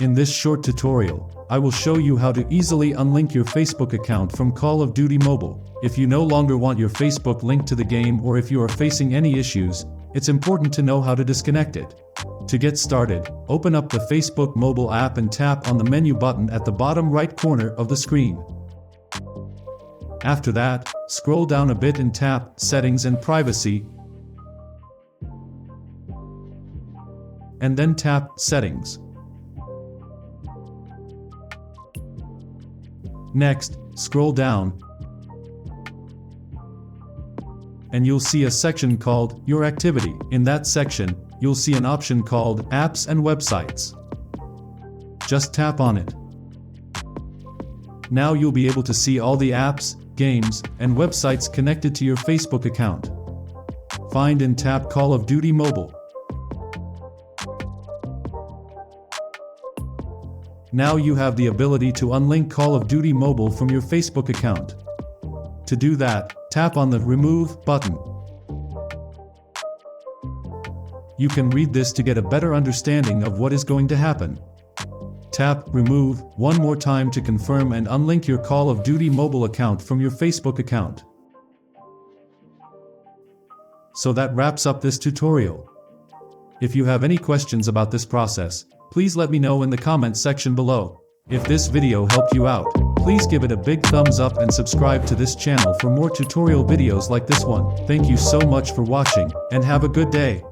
In this short tutorial, I will show you how to easily unlink your Facebook account from Call of Duty Mobile. If you no longer want your Facebook linked to the game, or if you are facing any issues, it's important to know how to disconnect it. To get started, open up the Facebook mobile app and tap on the menu button at the bottom right corner of the screen. After that, scroll down a bit and tap Settings and Privacy, and then tap Settings. Next, scroll down, and you'll see a section called Your Activity. In that section, you'll see an option called Apps and Websites. Just tap on it. Now you'll be able to see all the apps, games, and websites connected to your Facebook account. Find and tap Call of Duty Mobile. Now you have the ability to unlink Call of Duty Mobile from your Facebook account. To do that, tap on the Remove button. You can read this to get a better understanding of what is going to happen. Tap Remove one more time to confirm and unlink your Call of Duty Mobile account from your Facebook account. So that wraps up this tutorial. If you have any questions about this process, please let me know in the comments section below. If this video helped you out, please give it a big thumbs up and subscribe to this channel for more tutorial videos like this one. Thank you so much for watching, and have a good day.